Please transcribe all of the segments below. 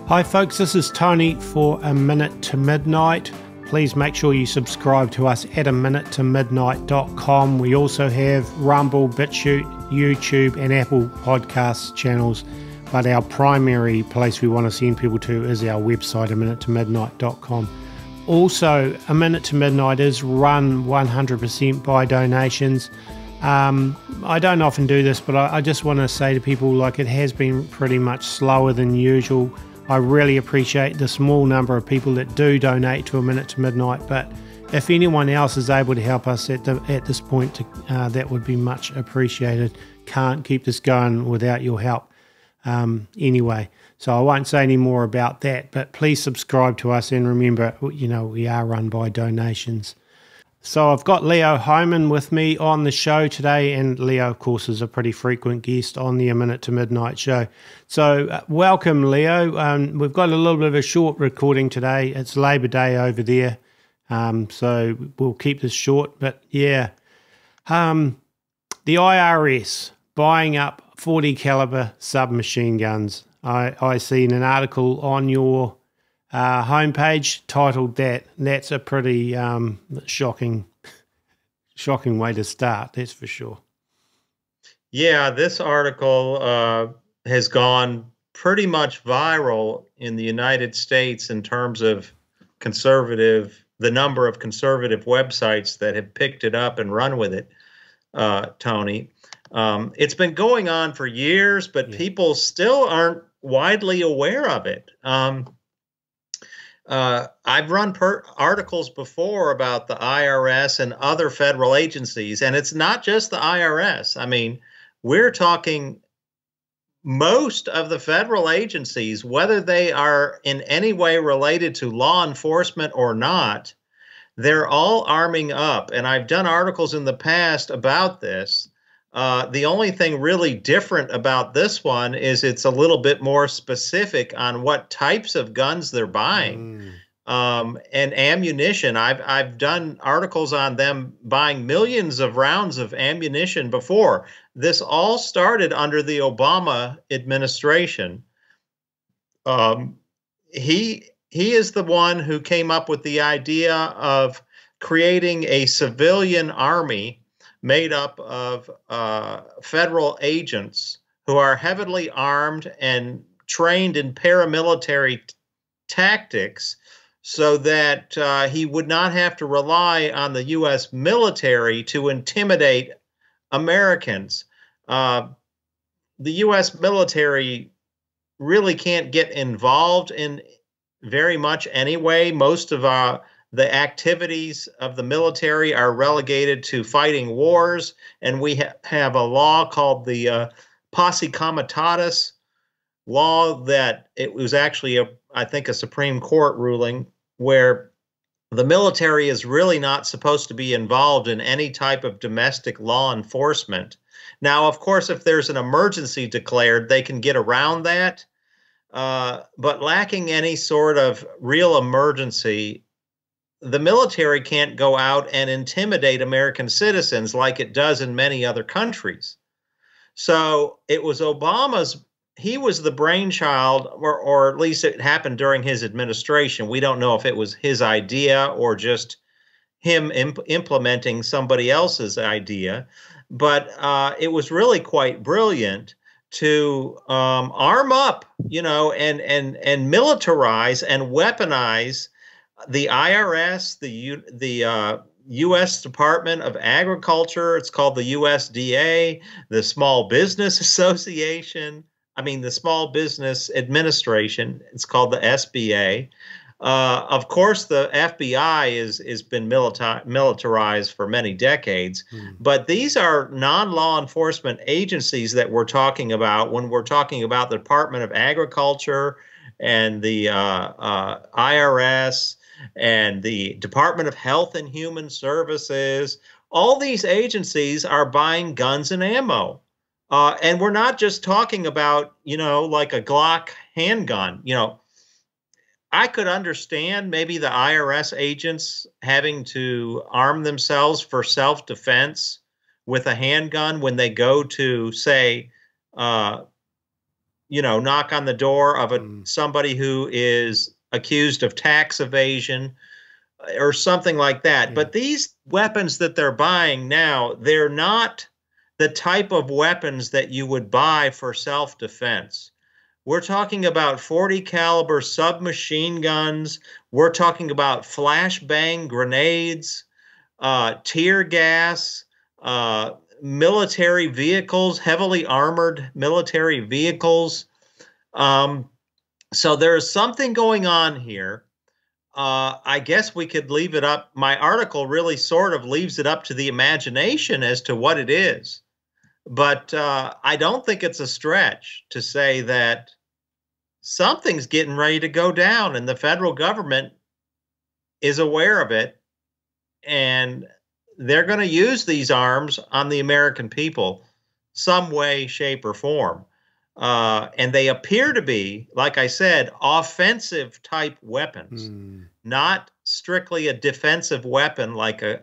Hi folks, this is Tony for A Minute to Midnight. Please make sure you subscribe to us at aminutemidnight.com. We also have Rumble, BitChute, YouTube and Apple Podcasts channels, but our primary place we want to send people to is our website, aminutemidnight.com. Also, A Minute to Midnight is run 100% by donations. I don't often do this, but I just want to say to people, like, it has been pretty much slower than usual. I really appreciate the small number of people that do donate to A Minute to Midnight, but if anyone else is able to help us at this point, that would be much appreciated. Can't keep this going without your help anyway. So I won't say any more about that, but please subscribe to us and remember, you know, we are run by donations. So I've got Leo Hohmann with me on the show today, and Leo, of course, is a pretty frequent guest on the A Minute to Midnight show. So welcome, Leo. We've got a little bit of a short recording today. It's Labor Day over there, so we'll keep this short. But yeah, the IRS buying up 40 caliber submachine guns. I seen an article on your homepage titled that. That's a pretty shocking way to start, that's for sure. Yeah, this article has gone pretty much viral in the United States in terms of the number of conservative websites that have picked it up and run with it, Tony. It's been going on for years, but people still aren't widely aware of it. I've run articles before about the IRS and other federal agencies, and it's not just the IRS. I mean, we're talking most of the federal agencies, whether they are in any way related to law enforcement or not, they're all arming up. And I've done articles in the past about this. The only thing really different about this one is it's a little bit more specific on what types of guns they're buying and ammunition. I've done articles on them buying millions of rounds of ammunition before. This all started under the Obama administration. He is the one who came up with the idea of creating a civilian army made up of federal agents who are heavily armed and trained in paramilitary tactics so that he would not have to rely on the U.S. military to intimidate Americans. The U.S. military really can't get involved in very much anyway. Most of the activities of the military are relegated to fighting wars, and we have a law called the Posse Comitatus law that it was actually, I think, a Supreme Court ruling where the military is really not supposed to be involved in any type of domestic law enforcement. Now, of course, if there's an emergency declared, they can get around that, but lacking any sort of real emergency, the military can't go out and intimidate American citizens like it does in many other countries. So it was he was the brainchild, or at least it happened during his administration. We don't know if it was his idea or just him implementing somebody else's idea, but it was really quite brilliant to arm up, you know, and militarize and weaponize the IRS, the U.S. Department of Agriculture, it's called the USDA, the Small Business Association, the Small Business Administration, it's called the SBA. Of course, the FBI has been militarized for many decades, but these are non-law enforcement agencies that we're talking about when we're talking about the Department of Agriculture and the IRS and the Department of Health and Human Services. All these agencies are buying guns and ammo. And we're not just talking about, you know, like a Glock handgun. You know, I could understand maybe the IRS agents having to arm themselves for self-defense with a handgun when they go to, say, knock on the door of somebody who is accused of tax evasion or something like that. But these weapons that they're buying now, they're not the type of weapons that you would buy for self-defense. We're talking about 40 caliber submachine guns. We're talking about flashbang grenades, tear gas, military vehicles, heavily armored military vehicles. So there's something going on here. I guess we could leave it up. My article really sort of leaves it up to the imagination as to what it is. But I don't think it's a stretch to say that something's getting ready to go down, and the federal government is aware of it, and they're going to use these arms on the American people some way, shape, or form. And they appear to be, like I said, offensive type weapons, not strictly a defensive weapon like a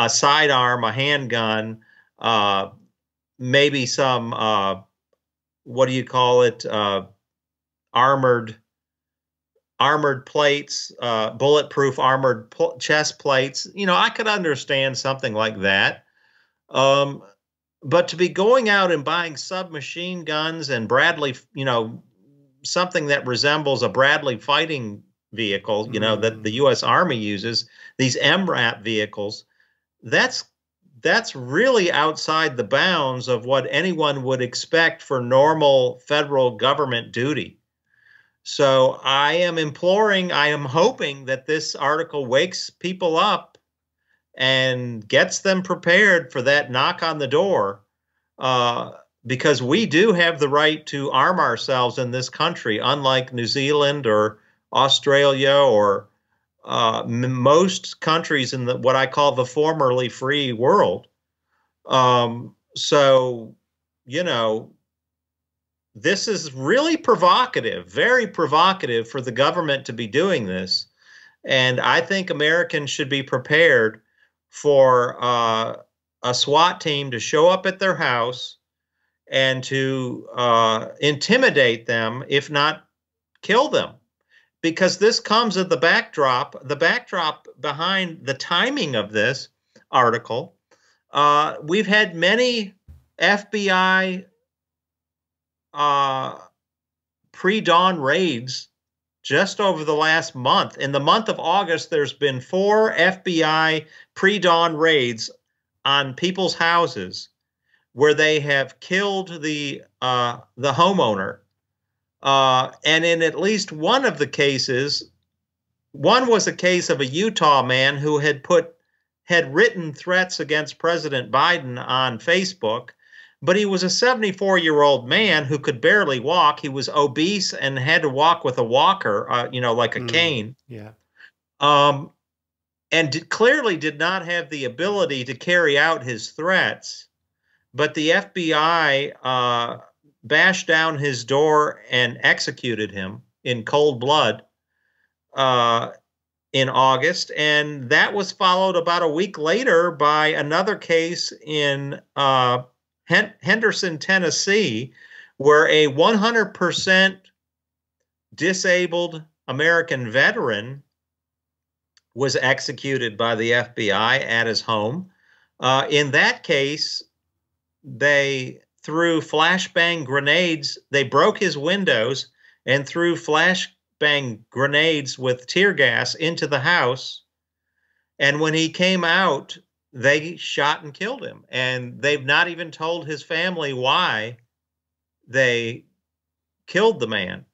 sidearm, a handgun, maybe some, what do you call it? Armored plates, bulletproof armored chest plates. I could understand something like that. But to be going out and buying submachine guns and Bradley, something that resembles a Bradley fighting vehicle, that the U.S. Army uses, these MRAP vehicles, that's really outside the bounds of what anyone would expect for normal federal government duty. So I am hoping that this article wakes people up and gets them prepared for that knock on the door, because we do have the right to arm ourselves in this country, unlike New Zealand or Australia or most countries in what I call the formerly free world. So, this is really provocative, very provocative for the government to be doing this. And I think Americans should be prepared for a SWAT team to show up at their house and to intimidate them, if not kill them. Because this comes at the backdrop behind the timing of this article. We've had many FBI pre-dawn raids just over the last month. In the month of August, there's been 4 FBI pre-dawn raids on people's houses where they have killed the homeowner. And in at least one of the cases, one was a case of a Utah man who had written threats against President Biden on Facebook. But he was a 74-year-old man who could barely walk. He was obese and had to walk with a walker, like a cane. Yeah. And clearly did not have the ability to carry out his threats. But the FBI bashed down his door and executed him in cold blood in August. And that was followed about a week later by another case in Henderson, Tennessee, where a 100% disabled American veteran was executed by the FBI at his home. In that case, they threw flashbang grenades. They broke his windows and threw flashbang grenades with tear gas into the house. And when he came out, they shot and killed him. And they've not even told his family why they killed the man.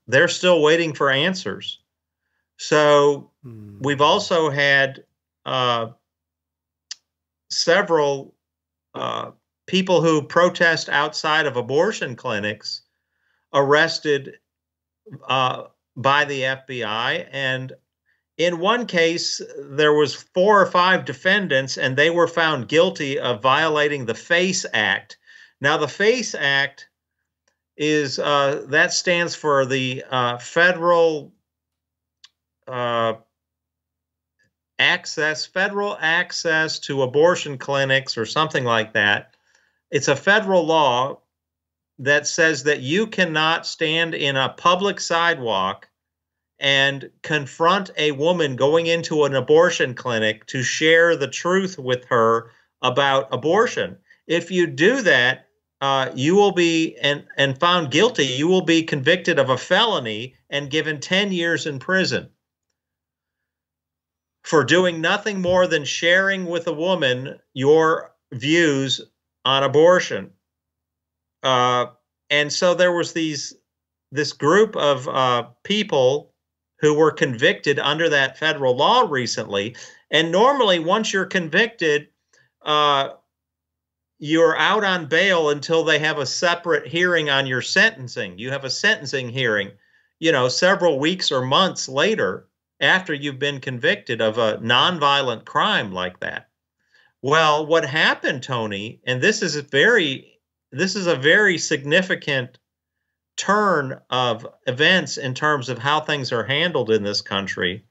They're still waiting for answers. So we've also had several people who protest outside of abortion clinics arrested by the FBI. And in one case, there was 4 or 5 defendants, and they were found guilty of violating the FACE Act. Now, the FACE Act is that stands for the Federal Access to Abortion Clinics, or something like that. It's a federal law that says that you cannot stand in a public sidewalk and confront a woman going into an abortion clinic to share the truth with her about abortion. If you do that, you will be and found guilty. You will be convicted of a felony and given 10 years in prison for doing nothing more than sharing with a woman your views on abortion. And so there was this group of people who were convicted under that federal law recently. And normally, once you're convicted, you're out on bail until they have a separate hearing on your sentencing. You have a sentencing hearing, several weeks or months later after you've been convicted of a nonviolent crime like that. Well, what happened, Tony, and this is a very significant turn of events in terms of how things are handled in this country.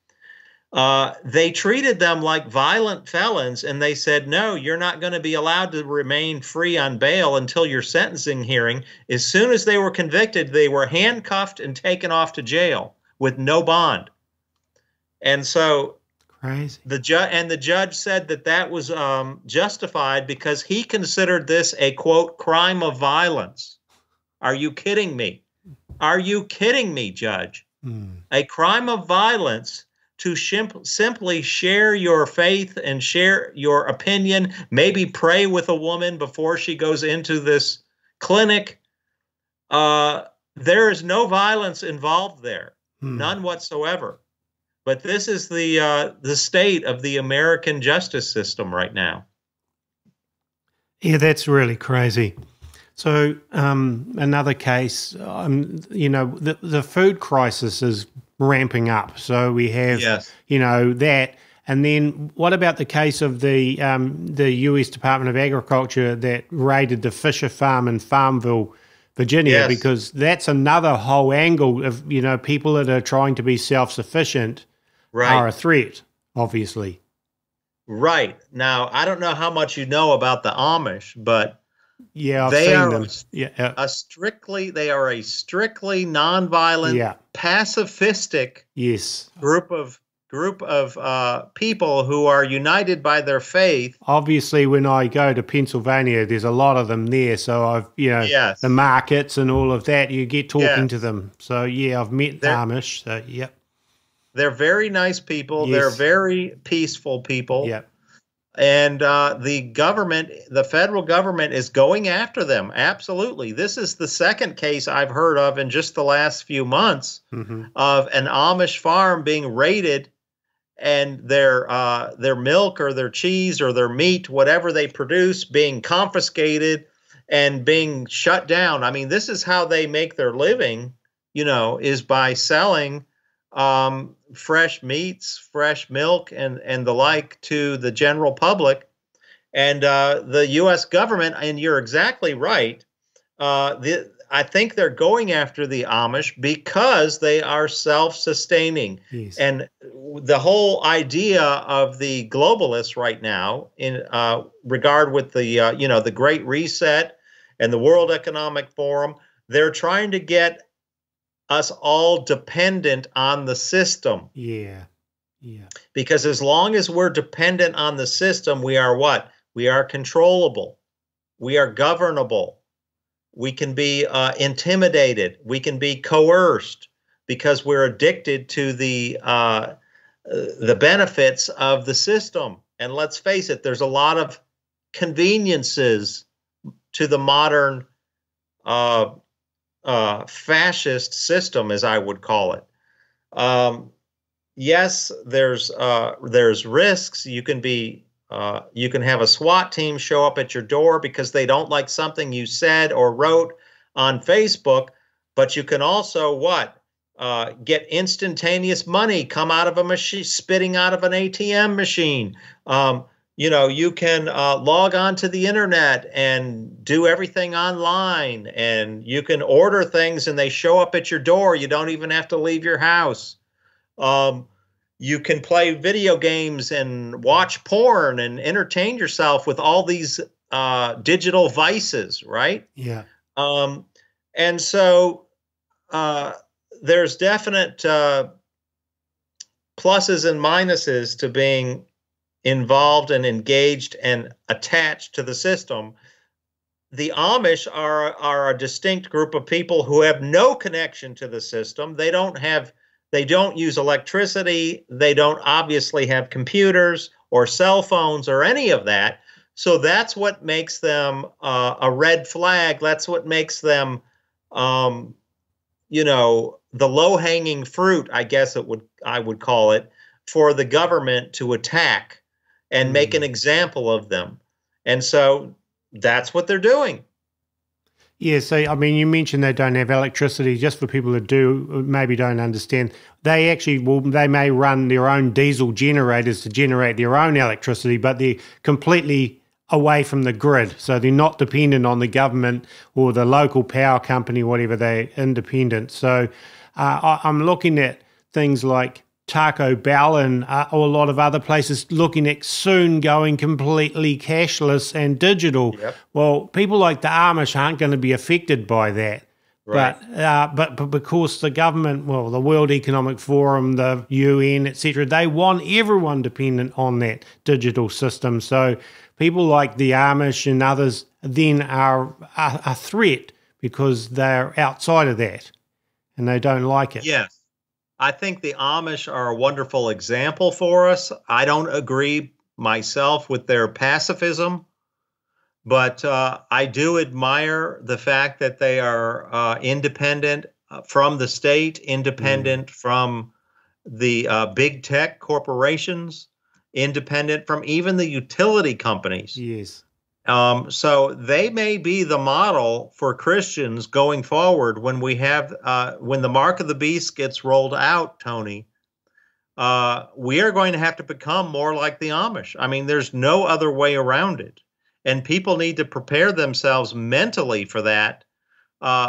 They treated them like violent felons, and they said, no, you're not going to be allowed to remain free on bail until your sentencing hearing. As soon as they were convicted, they were handcuffed and taken off to jail with no bond. And so crazy. The judge said that was justified because he considered this a, quote, crime of violence. Are you kidding me? Are you kidding me, Judge? A crime of violence to simply share your faith and share your opinion, maybe pray with a woman before she goes into this clinic. There is no violence involved there, none whatsoever. But this is the state of the American justice system right now. Yeah, that's really crazy. So another case, the food crisis is ramping up. So we have, that. And then what about the case of the U.S. Department of Agriculture that raided the Fisher Farm in Farmville, Virginia? Yes. Because that's another whole angle of, people that are trying to be self-sufficient are a threat, obviously. Right. Now, I don't know how much you know about the Amish, but yeah, I've seen them. They are a strictly nonviolent, pacifistic group of people who are united by their faith. Obviously, when I go to Pennsylvania, there's a lot of them there. So I've, the markets and all of that, you get talking to them. So I've met Amish. So they're very nice people. Yes. They're very peaceful people. Yep. And the federal government is going after them. Absolutely. This is the second case I've heard of in just the last few months of an Amish farm being raided and their milk or their cheese or their meat, whatever they produce, being confiscated and being shut down. I mean, this is how they make their living, is by selling fresh meats, fresh milk, and the like to the general public. And the U.S. government, and you're exactly right, I think they're going after the Amish because they are self-sustaining. Yes. And the whole idea of the globalists right now, in regard with the Great Reset and the World Economic Forum, they're trying to get us all dependent on the system. Yeah. Because as long as we're dependent on the system, we are what? We are controllable. We are governable. We can be intimidated. We can be coerced because we're addicted to the benefits of the system. And let's face it, there's a lot of conveniences to the modern fascist system, as I would call it. Yes, there's risks. You can have a SWAT team show up at your door because they don't like something you said or wrote on Facebook. But you can also get instantaneous money come out of a machine, spitting out of an ATM machine. You can log on to the internet and do everything online, and you can order things and they show up at your door. You don't even have to leave your house. You can play video games and watch porn and entertain yourself with all these digital vices, right? Yeah. And so uh, there's definite pluses and minuses to being involved and engaged and attached to the system. The Amish are a distinct group of people who have no connection to the system. They don't use electricity. They don't obviously have computers or cell phones or any of that. So that's what makes them a red flag. That's what makes them, the low-hanging fruit, I guess I would call it, for the government to attack and make an example of them. And so that's what they're doing. Yeah, so I mean, you mentioned they don't have electricity. Just for people that do maybe don't understand, they may run their own diesel generators to generate their own electricity, but they're completely away from the grid. So they're not dependent on the government or the local power company, whatever. They're independent. So I'm looking at things like Taco Bell and or a lot of other places looking at soon going completely cashless and digital. Yep. Well, people like the Amish aren't going to be affected by that. Right. But because the government, well, the World Economic Forum, the UN, etc., they want everyone dependent on that digital system. So people like the Amish and others then are a threat because they're outside of that and they don't like it. Yes. I think the Amish are a wonderful example for us. I don't agree myself with their pacifism, but I do admire the fact that they are independent from the state, independent from the big tech corporations, independent from even the utility companies. Yes. So they may be the model for Christians going forward when we have when the mark of the beast gets rolled out, Tony. We are going to have to become more like the Amish. I mean, there's no other way around it, and people need to prepare themselves mentally for that,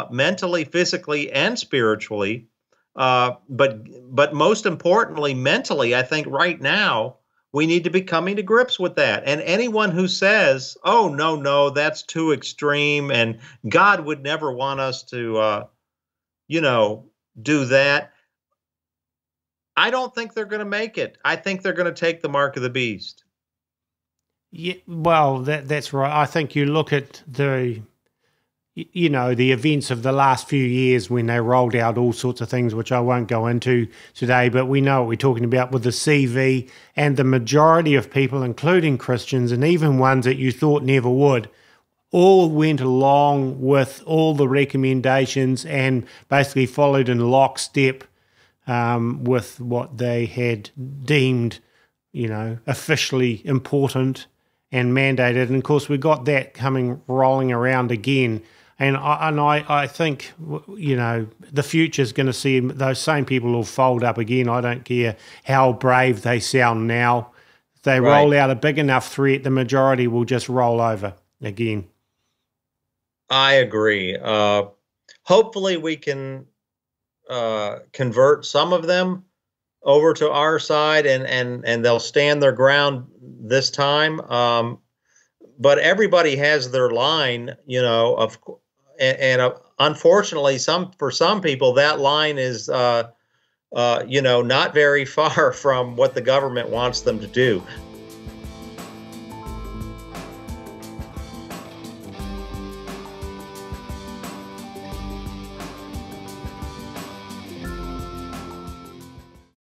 mentally, physically, and spiritually. But most importantly, mentally, I think right now, we need to be coming to grips with that. And anyone who says, oh, no, that's too extreme and God would never want us to, do that, I don't think they're going to make it. I think they're going to take the mark of the beast. Yeah, well, that's right. I think you look at the events of the last few years when they rolled out all sorts of things, which I won't go into today, but we know what we're talking about with the CV, and the majority of people, including Christians and even ones that you thought never would, all went along with all the recommendations and basically followed in lockstep with what they had deemed, officially important and mandated. And of course, we got that rolling around again. And I think, the future is going to see those same people will fold up again. I don't care how brave they sound now. If they roll out a big enough threat, the majority will just roll over again. I agree. Hopefully we can convert some of them over to our side and they'll stand their ground this time. But everybody has their line, and unfortunately, for some people, that line is, not very far from what the government wants them to do.